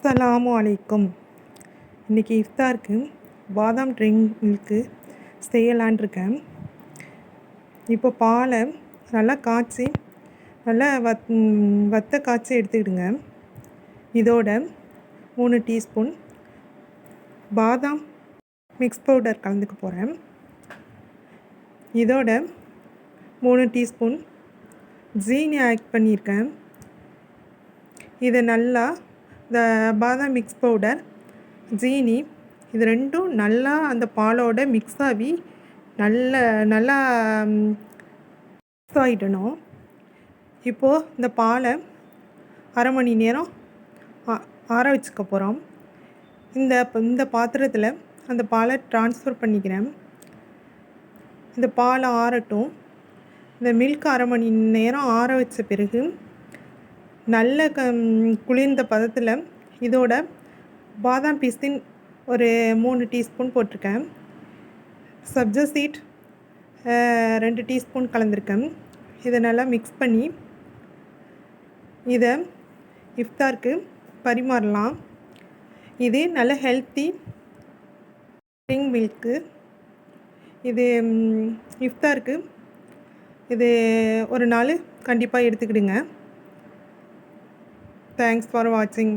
அஸ்ஸலாமு அலைக்கும். இன்றைக்கி இஃப்தாருக்கு பாதாம் ட்ரிங்க் மில்க்கு செய்யலான் இருக்கேன். இப்போ பாலை நல்லா காய்ச்சி நல்லா வத்த காய்ச்சி எடுத்துக்கிடுங்க. இதோட 3 டீஸ்பூன் பாதாம் மிக்ஸ் பவுடர் கலந்துக்க போகிறேன். இதோட 3 டீஸ்பூன் ஜீனி ஆட் பண்ணியிருக்கேன். இதை நல்லா இந்த பாதாம் மிக்ஸ் பவுடர், ஜீனி இது ரெண்டும் நல்லா அந்த பாலோட மிக்ஸ் ஆகி நல்லா மிக்ஸ் ஆகிடணும். இப்போது இந்த பாலை அரை மணி நேரம் ஆற வச்சுக்க போகிறோம். இந்த பாத்திரத்தில் அந்த பாலை ட்ரான்ஸ்ஃபர் பண்ணிக்கிறேன். இந்த பாலை ஆறட்டும். இந்த மில்க் அரை மணி நேரம் ஆற வச்ச பிறகு நல்ல குளிர்ந்த பதத்தில் இதோட பாதாம் பிஸ்தின் ஒரு 3 டீஸ்பூன் போட்டிருக்கேன். சப்ஜா சீட் 2 டீஸ்பூன் கலந்துருக்கேன். இதை நல்லா மிக்ஸ் பண்ணி இதை இஃப்தாருக்கு பரிமாறலாம். இது நல்ல ஹெல்த்தி ட்ரிங்க் மில்க்கு. இது இஃப்தாருக்கு இது ஒரு நாள் கண்டிப்பாக எடுத்துக்கிடுங்க. Thanks for watching.